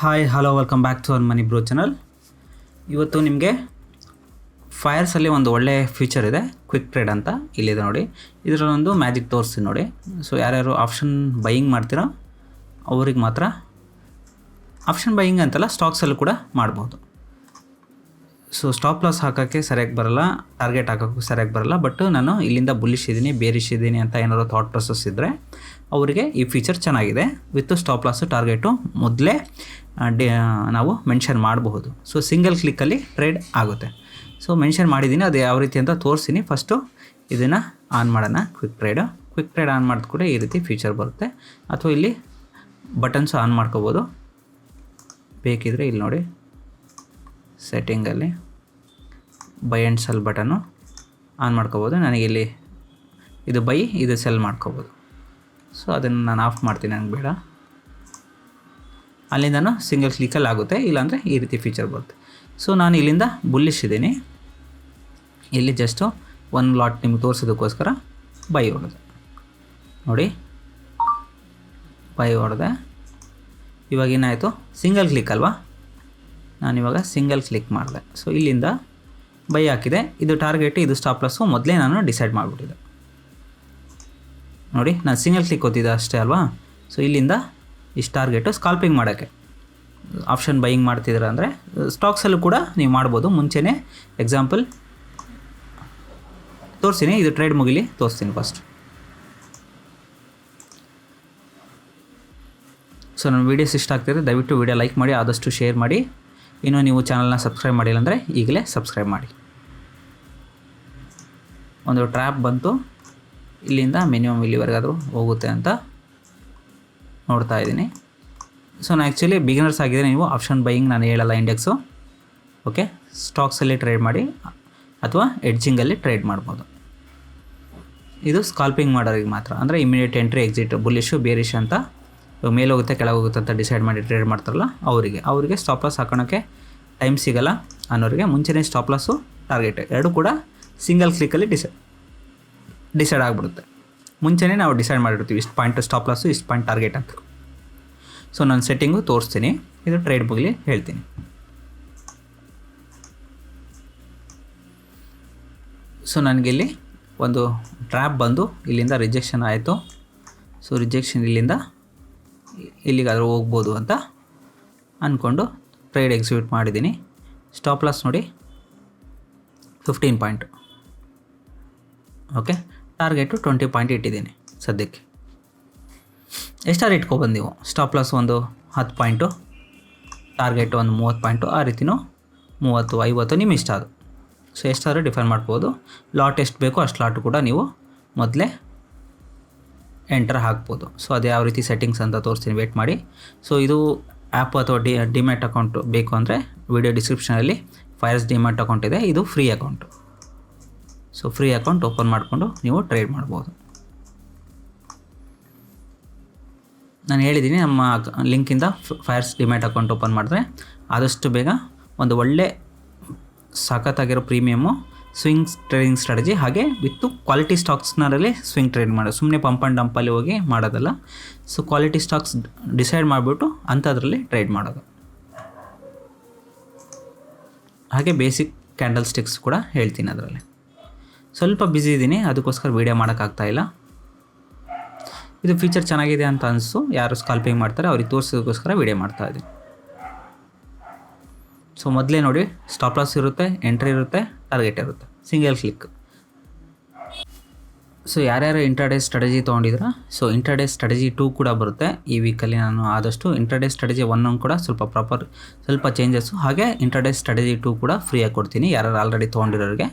Hi hello welcome back to our money bro channel. ಇವತ್ತು ನಿಮಗೆ ಫೈರ್ಸಲ್ಲಿ ಒಂದು ಒಳ್ಳೆ ಫೀಚರ್ ಇದೆ, ಕ್ವಿಕ್ ಟ್ರೇಡ್ ಅಂತ ಇಲ್ಲಿದೆ ನೋಡಿ. ಇದರಲ್ಲೊಂದು ಮ್ಯಾಜಿಕ್ ತೋರಿಸ್ತೀನಿ ನೋಡಿ. ಸೊ ಯಾರ್ಯಾರು ಆಪ್ಷನ್ ಬೈಯಿಂಗ್ ಮಾಡ್ತೀರೋ ಅವ್ರಿಗೆ ಮಾತ್ರ ಆಪ್ಷನ್ ಬೈಯಿಂಗ್ ಅಂತಲ್ಲ, ಸ್ಟಾಕ್ಸಲ್ಲೂ ಕೂಡ ಮಾಡ್ಬೋದು. ಸೊ ಸ್ಟಾಪ್ ಲಾಸ್ ಹಾಕೋಕ್ಕೆ ಸರಿಯಾಗಿ ಬರೋಲ್ಲ, ಟಾರ್ಗೆಟ್ ಹಾಕೋಕ್ಕೂ ಸರಿಯಾಗಿ ಬರೋಲ್ಲ. ಬಟ್ ನಾನು ಇಲ್ಲಿಂದ ಬುಲ್ಲಿಶ್ ಇದ್ದೀನಿ, ಬೇರಿಶ್ ಇದ್ದೀನಿ ಅಂತ ಏನಾದರೂ ಥಾಟ್ ಪ್ರೊಸೆಸ್ ಇದ್ದರೆ ಅವರಿಗೆ ಈ ಫೀಚರ್ ಚೆನ್ನಾಗಿದೆ. ವಿತ್ ಸ್ಟಾಪ್ ಲಾಸು ಟಾರ್ಗೆಟು ಮೊದಲೇ ನಾವು ಮೆನ್ಷನ್ ಮಾಡಬಹುದು. ಸೊ ಸಿಂಗಲ್ ಕ್ಲಿಕ್ಕಲ್ಲಿ ಟ್ರೇಡ್ ಆಗುತ್ತೆ. ಸೊ ಮೆನ್ಷನ್ ಮಾಡಿದ್ದೀನಿ, ಅದು ಯಾವ ರೀತಿ ಅಂತ ತೋರಿಸ್ತೀನಿ. ಫಸ್ಟು ಇದನ್ನು ಆನ್ ಮಾಡೋಣ. ಕ್ವಿಕ್ ಟ್ರೇಡ್ ಆನ್ ಮಾಡಿದ ಕೂಡ ಈ ರೀತಿ ಫೀಚರ್ ಬರುತ್ತೆ. ಅಥವಾ ಇಲ್ಲಿ ಬಟನ್ಸು ಆನ್ ಮಾಡ್ಕೋಬೋದು. ಬೇಕಿದ್ರೆ ಇಲ್ಲಿ ನೋಡಿ, ಸೆಟ್ಟಿಂಗಲ್ಲಿ ಬೈ ಆ್ಯಂಡ್ ಸೆಲ್ ಬಟನ್ನು ಆನ್ ಮಾಡ್ಕೋಬೋದು. ನನಗಿಲ್ಲಿ ಇದು ಬೈ, ಇದು ಸೆಲ್ ಮಾಡ್ಕೋಬೋದು. ಸೊ ಅದನ್ನು ನಾನು ಆಫ್ ಮಾಡ್ತೀನಿ, ನನಗೆ ಬೇಡ. ಅಲ್ಲಿಂದನೂ ಸಿಂಗಲ್ ಕ್ಲಿಕ್ಕಲ್ಲಿ ಆಗುತ್ತೆ, ಇಲ್ಲಾಂದರೆ ಈ ರೀತಿ ಫೀಚರ್ ಬರುತ್ತೆ. ಸೊ ನಾನು ಇಲ್ಲಿಂದ ಬುಲ್ಲಿಶ್ ಇದ್ದೀನಿ. ಇಲ್ಲಿ ಜಸ್ಟು ಒಂದು ಲಾಟ್ ನಿಮ್ಗೆ ತೋರಿಸೋದಕ್ಕೋಸ್ಕರ ಬೈ ಹೊಡೆದೆ ನೋಡಿ, ಬೈ ಹೊಡೆದೆ. ಇವಾಗ ಏನಾಯಿತು, ಸಿಂಗಲ್ ಕ್ಲಿಕ್ ಅಲ್ವಾ, ನಾನಿವಾಗ ಸಿಂಗಲ್ ಕ್ಲಿಕ್ ಮಾಡಿದೆ. ಸೊ ಇಲ್ಲಿಂದ ಬೈ ಹಾಕಿದೆ. ಇದು ಟಾರ್ಗೆಟ್, ಇದು ಸ್ಟಾಪ್ ಲಾಸು ಮೊದಲೇ ನಾನು ಡಿಸೈಡ್ ಮಾಡಿಬಿಟ್ಟಿದ್ದೆ ನೋಡಿ. ನಾನು ಸಿಂಗಲ್ ಕ್ಲಿಕ್ ಓದಿದ್ದೆ ಅಷ್ಟೇ ಅಲ್ವಾ. ಸೊ ಇಲ್ಲಿಂದ ಇಷ್ಟು ಟಾರ್ಗೆಟು ಸ್ಕಾಲ್ಪಿಂಗ್ ಮಾಡೋಕ್ಕೆ. ಆಪ್ಷನ್ ಬೈಯಿಂಗ್ ಮಾಡ್ತಿದ್ದೀರ ಅಂದರೆ ಸ್ಟಾಕ್ಸಲ್ಲೂ ಕೂಡ ನೀವು ಮಾಡ್ಬೋದು. ಮುಂಚೆನೇ ಎಕ್ಸಾಂಪಲ್ ತೋರಿಸ್ತೀನಿ, ಇದು ಟ್ರೇಡ್ ಮುಗಿಲಿ ತೋರಿಸ್ತೀನಿ ಫಸ್ಟ್. ಸೊ ನನ್ನ ವೀಡಿಯೋಸ್ ಇಷ್ಟ ಆಗ್ತಿದೆ, ದಯವಿಟ್ಟು ವೀಡಿಯೋ ಲೈಕ್ ಮಾಡಿ, ಆದಷ್ಟು ಶೇರ್ ಮಾಡಿ. ಇನ್ನೂ ನೀವು ಚಾನಲ್ನ ಸಬ್ಸ್ಕ್ರೈಬ್ ಮಾಡಿಲ್ಲ ಅಂದರೆ ಈಗಲೇ ಸಬ್ಸ್ಕ್ರೈಬ್ ಮಾಡಿ. ಒಂದು ಟ್ರ್ಯಾಪ್ ಬಂತು, ಇಲ್ಲಿಂದ ಮಿನಿಮಮ್ ಇಲ್ಲಿವರೆಗಾದರೂ ಹೋಗುತ್ತೆ ಅಂತ ನೋಡ್ತಾ ಇದ್ದೀನಿ. ಸೊ ನಾನು ಆ್ಯಕ್ಚುಲಿ ಬಿಗಿನರ್ಸ್ ಆಗಿದೆ, ನೀವು ಆಪ್ಷನ್ ಬೈಯಿಂಗ್ ನಾನು ಹೇಳಲ್ಲ ಇಂಡೆಕ್ಸು. ಓಕೆ, ಸ್ಟಾಕ್ಸಲ್ಲಿ ಟ್ರೇಡ್ ಮಾಡಿ ಅಥವಾ ಎಡ್ಜಿಂಗಲ್ಲಿ ಟ್ರೇಡ್ ಮಾಡ್ಬೋದು. ಇದು ಸ್ಕಾಲ್ಪಿಂಗ್ ಮಾಡೋರಿಗೆ ಮಾತ್ರ, ಅಂದರೆ ಇಮಿಡಿಯೇಟ್ ಎಂಟ್ರಿ ಎಕ್ಸಿಟ್, ಬುಲ್ಲಿಶು ಬೇರಿಶ್ ಅಂತ ಮೇಲೆ ಹೋಗುತ್ತೆ ಕೆಳಗೆ ಹೋಗುತ್ತೆ ಅಂತ ಡಿಸೈಡ್ ಮಾಡಿ ಟ್ರೇಡ್ ಮಾಡ್ತಾರಲ್ಲ ಅವರಿಗೆ ಸ್ಟಾಪ್ ಲಾಸ್ ಹಾಕೋಣಕ್ಕೆ ಟೈಮ್ ಸಿಗೋಲ್ಲ ಅನ್ನೋರಿಗೆ ಮುಂಚೆನೇ ಸ್ಟಾಪ್ ಲಾಸು ಟಾರ್ಗೆಟ್ ಎರಡೂ ಕೂಡ ಸಿಂಗಲ್ ಕ್ಲಿಕ್ಕಲ್ಲಿ ಡಿಸೈಡ್ ಆಗಿಬಿಡುತ್ತೆ. ಮುಂಚೆನೇ ನಾವು ಡಿಸೈಡ್ ಮಾಡಿರ್ತೀವಿ, ಇಷ್ಟು ಪಾಯಿಂಟ್ ಸ್ಟಾಪ್ ಲಾಸು, ಇಷ್ಟು ಪಾಯಿಂಟ್ ಟಾರ್ಗೆಟ್ ಅಂತ. ಸೊ ನಾನು ಸೆಟ್ಟಿಂಗು ತೋರಿಸ್ತೀನಿ, ಇದು ಟ್ರೇಡ್ ಮುಗಿಲಿ ಹೇಳ್ತೀನಿ. ಸೊ ನನಗಿಲ್ಲಿ ಒಂದು ಟ್ರ್ಯಾಪ್ ಬಂದು ಇಲ್ಲಿಂದ ರಿಜೆಕ್ಷನ್ ಆಯಿತು. ಸೊ ರಿಜೆಕ್ಷನ್ ಇಲ್ಲಿಂದ ಇಲ್ಲಿಗಾದರೂ ಹೋಗ್ಬೋದು ಅಂತ ಅಂದ್ಕೊಂಡು ಟ್ರೇಡ್ ಎಕ್ಸಿಕ್ಯೂಟ್ ಮಾಡಿದ್ದೀನಿ. ಸ್ಟಾಪ್ ಲಾಸ್ ನೋಡಿ 15 ಪಾಯಿಂಟು. ಓಕೆ, ಟಾರ್ಗೆಟು 20 ಪಾಯಿಂಟ್ ಇಟ್ಟಿದ್ದೀನಿ ಸದ್ಯಕ್ಕೆ. ಎಷ್ಟಾರು ಇಟ್ಕೊಬಂದು ನೀವು, ಸ್ಟಾಪ್ ಲಾಸ್ ಒಂದು 10 ಪಾಯಿಂಟು, ಟಾರ್ಗೆಟು ಒಂದು 30 ಪಾಯಿಂಟು, ಆ ರೀತಿಯೂ 30, 50 ನಿಮ್ಮ ಇಷ್ಟ ಅದು. ಸೊ ಎಷ್ಟಾದರೂ ಡಿಫೈನ್ ಮಾಡ್ಬೋದು. ಲಾಟ್ ಎಷ್ಟು ಬೇಕೋ ಅಷ್ಟು ಲಾಟು ಕೂಡ ನೀವು ಮೊದಲೇ ಎಂಟರ್ ಹಾಕ್ಬೋದು. ಸೊ ಅದು ಯಾವ ರೀತಿ ಸೆಟ್ಟಿಂಗ್ಸ್ ಅಂತ ತೋರಿಸ್ತೀನಿ, ವೇಟ್ ಮಾಡಿ. ಸೊ ಇದು ಆ್ಯಪ್ ಅಥವಾ ಡಿಮ್ಯಾಟ್ ಅಕೌಂಟು ಬೇಕು ಅಂದರೆ ವಿಡಿಯೋ ಡಿಸ್ಕ್ರಿಪ್ಷನಲ್ಲಿ ಫೈರ್ಸ್ ಡಿಮ್ಯಾಟ್ ಅಕೌಂಟ್ ಇದೆ, ಇದು free account. So free account open ಮಾಡಿಕೊಂಡು ನೀವು ಟ್ರೇಡ್ ಮಾಡ್ಬೋದು. ನಾನು ಹೇಳಿದ್ದೀನಿ, ನಮ್ಮ ಲಿಂಕಿಂದ ಫೈರ್ಸ್ ಡಿಮ್ಯಾಟ್ ಅಕೌಂಟ್ ಓಪನ್ ಮಾಡಿದ್ರೆ ಆದಷ್ಟು ಬೇಗ ಒಂದು ಒಳ್ಳೆ ಸಖತ್ತಾಗಿರೋ ಪ್ರೀಮಿಯಮ್ಮು ಸ್ವಿಂಗ್ ಟ್ರೇಡಿಂಗ್ ಸ್ಟ್ರಾಟಜಿ, ಹಾಗೆ ವಿತ್ತು ಕ್ವಾಲಿಟಿ ಸ್ಟಾಕ್ಸ್ನಲ್ಲಿ ಸ್ವಿಂಗ್ ಟ್ರೇಡ್ ಮಾಡೋದು, ಸುಮ್ಮನೆ ಪಂಪ್ ಆ್ಯಂಡ್ ಡಂಪಲ್ಲಿ ಹೋಗಿ ಮಾಡೋದಲ್ಲ. ಸೊ ಕ್ವಾಲಿಟಿ ಸ್ಟಾಕ್ಸ್ ಡಿಸೈಡ್ ಮಾಡಿಬಿಟ್ಟು ಅಂಥದ್ರಲ್ಲಿ ಟ್ರೇಡ್ ಮಾಡೋದು. ಹಾಗೆ ಬೇಸಿಕ್ ಕ್ಯಾಂಡಲ್ ಸ್ಟಿಕ್ಸ್ ಕೂಡ ಹೇಳ್ತೀನಿ ಅದರಲ್ಲಿ. ಸ್ವಲ್ಪ ಬ್ಯುಸಿ ಇದ್ದೀನಿ, ಅದಕ್ಕೋಸ್ಕರ ವೀಡಿಯೋ ಮಾಡೋಕ್ಕಾಗ್ತಾಯಿಲ್ಲ. ಇದು ಫೀಚರ್ ಚೆನ್ನಾಗಿದೆ ಅಂತ ಅನಿಸ್ತು, ಯಾರು ಸ್ಕಾಲ್ಪಿಂಗ್ ಮಾಡ್ತಾರೆ ಅವ್ರಿಗೆ ತೋರಿಸೋದಕ್ಕೋಸ್ಕರ ವೀಡಿಯೋ ಮಾಡ್ತಾಯಿದ್ದೀನಿ. ಸೊ ಮೊದಲೇ ನೋಡಿ, ಸ್ಟಾಪ್ ಲಾಸ್ ಇರುತ್ತೆ, ಎಂಟ್ರಿ ಇರುತ್ತೆ, ಟಾರ್ಗೆಟ್ ಇರುತ್ತೆ, ಸಿಂಗಲ್ ಕ್ಲಿಕ್. ಸೊ ಯಾರ್ಯಾರು ಇಂಟ್ರಾಡೇ ಸ್ಟ್ರಾಟಜಿ ತೊಗೊಂಡಿದ್ರೆ, ಸೊ ಇಂಟ್ರಾಡೇ ಸ್ಟ್ರಾಟಜಿ 2 ಕೂಡ ಬರುತ್ತೆ ಈ ವೀಕಲ್ಲಿ. ನಾನು ಆದಷ್ಟು ಇಂಟ್ರಾಡೇ ಸ್ಟ್ರಾಟಜಿ 1 ಕೂಡ ಸ್ವಲ್ಪ ಚೇಂಜಸ್ಸು, ಹಾಗೆ ಇಂಟ್ರಾಡೇ ಸ್ಟ್ರಾಟಜಿ 2 ಕೂಡ ಫ್ರೀಯಾಗಿ ಕೊಡ್ತೀನಿ ಯಾರು ಆಲ್ರೆಡಿ ತೊಗೊಂಡಿರೋರಿಗೆ.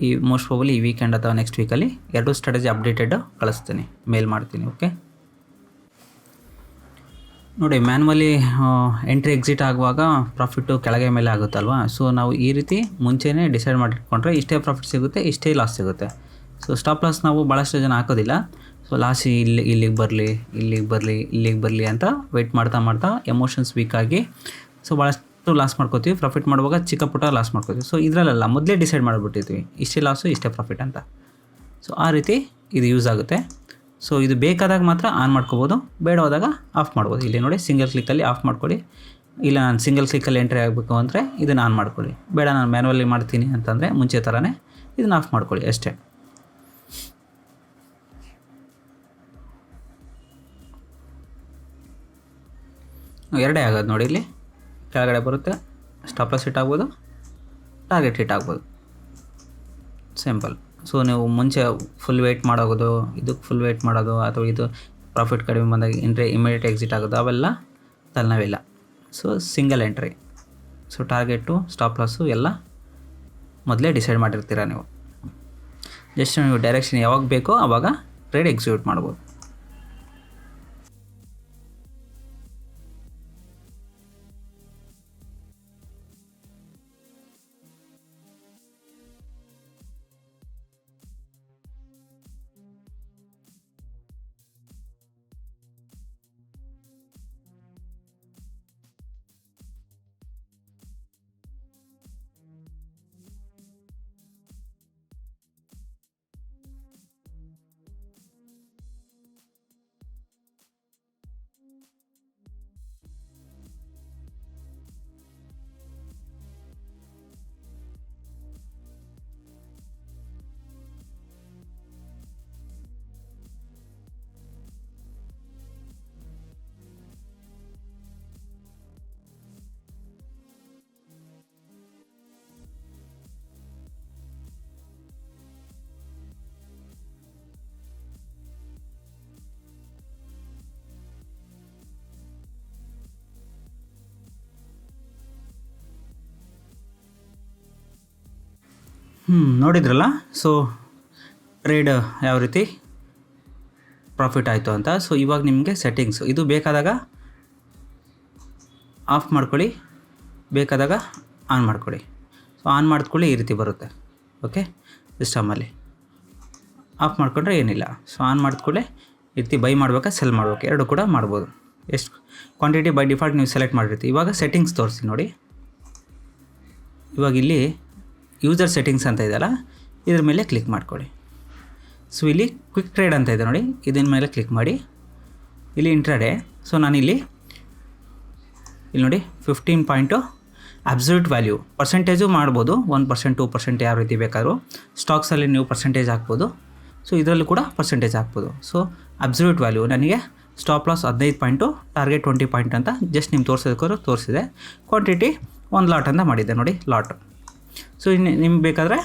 ಈ ಮೋಸ್ಟ್ ಪ್ರಾಬಲಿ ಈ ವೀಕೆಂಡ್ ಅಥವಾ ನೆಕ್ಸ್ಟ್ ವೀಕಲ್ಲಿ 2 ಸ್ಟ್ರಾಟಜಿ ಅಪ್ಡೇಟೆಡ್ ಕಳಿಸ್ತೀನಿ, ಮೇಲ್ ಮಾಡ್ತೀನಿ. ಓಕೆ ನೋಡಿ, ಮ್ಯಾನ್ಯುವಲಿ ಎಂಟ್ರಿ ಎಕ್ಸಿಟ್ ಆಗುವಾಗ ಪ್ರಾಫಿಟ್ಟು ಕೆಳಗೆ ಮೇಲೆ ಆಗುತ್ತಲ್ವಾ. ಸೊ ನಾವು ಈ ರೀತಿ ಮುಂಚೆನೇ ಡಿಸೈಡ್ ಮಾಡಿಟ್ಕೊಂಡ್ರೆ ಇಷ್ಟೇ ಪ್ರಾಫಿಟ್ ಸಿಗುತ್ತೆ, ಇಷ್ಟೇ ಲಾಸ್ ಸಿಗುತ್ತೆ. ಸೊ ಸ್ಟಾಪ್ ಲಾಸ್ ನಾವು ಭಾಳಷ್ಟು ಜನ ಹಾಕೋದಿಲ್ಲ. ಸೊ ಲಾಸ್ ಇಲ್ಲಿಗೆ ಬರಲಿ ಅಂತ ವೆಯ್ಟ್ ಮಾಡ್ತಾ ಎಮೋಷನ್ಸ್ ವೀಕ್ ಆಗಿ ಸೊ ಭಾಳಷ್ಟು ಲಾಸ್ ಮಾಡ್ಕೋತೀವಿ. ಪ್ರಾಫಿಟ್ ಮಾಡುವಾಗ ಚಿಕ್ಕ ಪುಟ್ಟ ಲಾಸ್ ಮಾಡ್ಕೋತೀವಿ. ಸೊ ಇದರಲ್ಲ ಮೊದಲೇ ಡಿಸೈಡ್ ಮಾಡಿಬಿಟ್ಟಿರ್ತೀವಿ, ಇಷ್ಟೇ ಲಾಸು ಇಷ್ಟೇ ಪ್ರಾಫಿಟ್ ಅಂತ. ಸೊ ಆ ರೀತಿ ಇದು ಯೂಸ್ ಆಗುತ್ತೆ. ಸೊ ಇದು ಬೇಕಾದಾಗ ಮಾತ್ರ ಆನ್ ಮಾಡ್ಕೋಬೋದು, ಬೇಡವಾದಾಗ ಆಫ್ ಮಾಡ್ಬೋದು. ಇಲ್ಲಿ ನೋಡಿ ಸಿಂಗಲ್ ಕ್ಲಿಕ್ಕಲ್ಲಿ ಆಫ್ ಮಾಡ್ಕೊಳ್ಳಿ. ಇಲ್ಲ ನಾನು ಸಿಂಗಲ್ ಕ್ಲಿಕ್ಕಲ್ಲಿ ಎಂಟ್ರಿ ಆಗಬೇಕು ಅಂದರೆ ಇದನ್ನು ಆನ್ ಮಾಡ್ಕೊಳ್ಳಿ. ಬೇಡ ನಾನು ಮ್ಯಾನ್ಯುವಲಿ ಮಾಡ್ತೀನಿ ಅಂತಂದರೆ ಮುಂಚೆ ಥರನೇ ಇದನ್ನು ಆಫ್ ಮಾಡ್ಕೊಳ್ಳಿ ಅಷ್ಟೇ. ಎರಡೇ ಆಗೋದು ನೋಡಿ, ಇಲ್ಲಿ ಕೆಳಗಡೆ ಬರುತ್ತೆ, ಸ್ಟಾಪ್ ಲಾಸ್ ಹಿಟ್ ಆಗ್ಬೋದು, ಟಾರ್ಗೆಟ್ ಹಿಟ್ ಆಗ್ಬೋದು, ಸಿಂಪಲ್. ಸೊ ನೀವು ಮುಂಚೆ ಫುಲ್ ವೆಯ್ಟ್ ಮಾಡೋದು, ಇದಕ್ಕೆ ಫುಲ್ ವೆಯ್ಟ್ ಮಾಡೋದು, ಅಥವಾ ಇದು ಪ್ರಾಫಿಟ್ ಕಡಿಮೆ ಬಂದಾಗ ಇಮಿಡಿಯೇಟ್ ಎಕ್ಸಿಟ್ ಆಗೋದು, ಅವೆಲ್ಲ ತಲೆನೋವಿಲ್ಲ. So single entry. So target stop loss ಎಲ್ಲ ಮೊದಲೇ ಡಿಸೈಡ್ ಮಾಡಿರ್ತೀರ ನೀವು. ಜಸ್ಟ್ ನೀವು ಡೈರೆಕ್ಷನ್ ಯಾವಾಗ ಬೇಕೋ ಆವಾಗ ಟ್ರೇಡ್ ಎಕ್ಸಿಕ್ಯೂಟ್ ಮಾಡ್ಬೋದು. ನೋಡಿದ್ರಲ್ಲ. ಸೊ ಟ್ರೇಡ್ ಯಾವ ರೀತಿ ಪ್ರಾಫಿಟ್ ಆಯಿತು ಅಂತ. ಸೊ ಇವಾಗ ನಿಮಗೆ ಸೆಟ್ಟಿಂಗ್ಸು ಇದು ಬೇಕಾದಾಗ ಆಫ್ ಮಾಡ್ಕೊಳ್ಳಿ, ಬೇಕಾದಾಗ ಆನ್ ಮಾಡ್ಕೊಳ್ಳಿ. ಸೊ ಆನ್ ಮಾಡ್ಕೊಳ್ಳಿ ಈ ರೀತಿ ಬರುತ್ತೆ. ಓಕೆ, ಸಿಸ್ಟಮಲ್ಲಿ ಆಫ್ ಮಾಡಿಕೊಂಡ್ರೆ ಏನಿಲ್ಲ. ಸೊ ಆನ್ ಮಾಡಿದ್ಕೊಳ್ಳಿ ಈ ರೀತಿ ಬೈ ಮಾಡಬೇಕಾ ಸೆಲ್ ಮಾಡಬೇಕು ಎರಡು ಕೂಡ ಮಾಡ್ಬೋದು. ಎಷ್ಟು ಕ್ವಾಂಟಿಟಿ ಬೈ ಡಿಫಾಲ್ಟ್ ನೀವು ಸೆಲೆಕ್ಟ್ ಮಾಡಿರ್ತೀವಿ. ಇವಾಗ ಸೆಟ್ಟಿಂಗ್ಸ್ ತೋರಿಸಿ ನೋಡಿ. ಇವಾಗ ಇಲ್ಲಿ ಯೂಸರ್ ಸೆಟ್ಟಿಂಗ್ಸ್ ಅಂತ ಇದೆಯಲ್ಲ, ಇದ್ರ ಮೇಲೆ ಕ್ಲಿಕ್ ಮಾಡ್ಕೊಳ್ಳಿ. ಸೊ ಇಲ್ಲಿ ಕ್ವಿಕ್ ಟ್ರೇಡ್ ಅಂತ ಇದೆ ನೋಡಿ, ಇದನ್ನ ಮೇಲೆ ಕ್ಲಿಕ್ ಮಾಡಿ. ಇಲ್ಲಿ ಇಂಟ್ರಾಡೇ. ಸೊ ನಾನಿಲ್ಲಿ ನೋಡಿ 15 ಪಾಯಿಂಟು ಅಬ್ಸಲ್ಯೂಟ್ ವ್ಯಾಲ್ಯೂ ಪರ್ಸೆಂಟೇಜು ಮಾಡ್ಬೋದು, 1%, 2% ಯಾವ ರೀತಿ ಬೇಕಾದರೂ. ಸ್ಟಾಕ್ಸಲ್ಲಿ ನೀವು ಪರ್ಸೆಂಟೇಜ್ ಹಾಕ್ಬೋದು. ಸೊ ಇದರಲ್ಲೂ ಕೂಡ ಪರ್ಸೆಂಟೇಜ್ ಹಾಕ್ಬೋದು. ಸೊ ಅಬ್ಸಲ್ಯೂಟ್ ವ್ಯಾಲ್ಯೂ ನನಗೆ stop loss 15 point, target 20 point ಅಂತ ಜಸ್ಟ್ ನಿಮ್ಗೆ ತೋರಿಸೋದಕ್ಕೋರು ತೋರಿಸಿದೆ. ಕ್ವಾಂಟಿಟಿ 1 ಲಾಟ್ ಅಂತ ಮಾಡಿದ್ದೆ ನೋಡಿ, ಲಾಟ್. ಸೊ ಇನ್ನು ನಿಮ್ಗೆ ಬೇಕಾದರೆ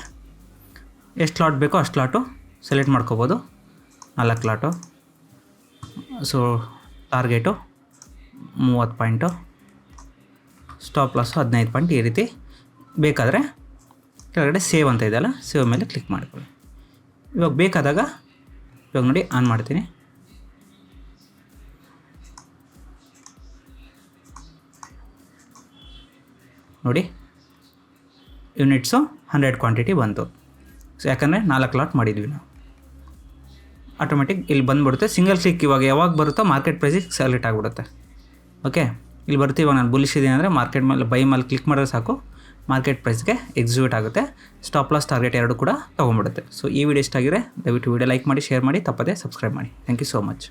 ಎಷ್ಟು ಲಾಟ್ ಬೇಕೋ ಅಷ್ಟು ಲಾಟು ಸೆಲೆಕ್ಟ್ ಮಾಡ್ಕೋಬೋದು. 4 lot. So target 30 point, stop loss 15 point. ಈ ರೀತಿ ಬೇಕಾದರೆ ಕೆಳಗಡೆ ಸೇವ್ ಅಂತ ಇದೆಯಲ್ಲ, ಸೇವ್ ಮೇಲೆ ಕ್ಲಿಕ್ ಮಾಡ್ಕೊಳ್ಳಿ. ಇವಾಗ ಬೇಕಾದಾಗ ಇವಾಗ ನೋಡಿ ಆನ್ ಮಾಡ್ತೀನಿ. ನೋಡಿ ಯೂನಿಟ್ಸು 100 ಕ್ವಾಂಟಿಟಿ ಬಂತು. ಸೊ ಯಾಕಂದರೆ 4 ಲಾಟ್ ಮಾಡಿದ್ವಿ ನಾವು. ಆಟೋಮೆಟಿಕ್ ಇಲ್ಲಿ ಬಂದುಬಿಡುತ್ತೆ. ಸಿಂಗಲ್ ಕ್ಲಿಕ್ ಇವಾಗ ಯಾವಾಗ ಬರುತ್ತೋ ಮಾರ್ಕೆಟ್ ಪ್ರೈಸಿಗೆ ಸೆಲೆಕ್ಟ್ ಆಗಿಬಿಡುತ್ತೆ. ಓಕೆ, ಇಲ್ಲಿ ಬರುತ್ತೆ. ಇವಾಗ ನಾನು ಬುಲಿಶ್ ಇದ್ದೀನಿ ಅಂದರೆ ಮಾರ್ಕೆಟ್ ಮೇಲೆ ಬೈ ಮೇಲೆ ಕ್ಲಿಕ್ ಮಾಡಿದ್ರೆ ಸಾಕು, ಮಾರ್ಕೆಟ್ ಪ್ರೈಸ್ಗೆ ಎಕ್ಸಿಕ್ಯೂಟ್ ಆಗುತ್ತೆ. ಸ್ಟಾಪ್ ಲಾಸ್ ಟಾರ್ಗೆಟ್ ಎರಡು ಕೂಡ ತೊಗೊಂಡ್ಬಿಡುತ್ತೆ. ಸೊ ಈ ವಿಡಿಯೋ ಇಷ್ಟ ಆಗಿದ್ರೆ ದಯವಿಟ್ಟು ವಿಡಿಯೋ ಲೈಕ್ ಮಾಡಿ, ಶೇರ್ ಮಾಡಿ, ತಪ್ಪದೇ ಸಬ್ಸ್ಕ್ರೈಬ್ ಮಾಡಿ. Thank you so much.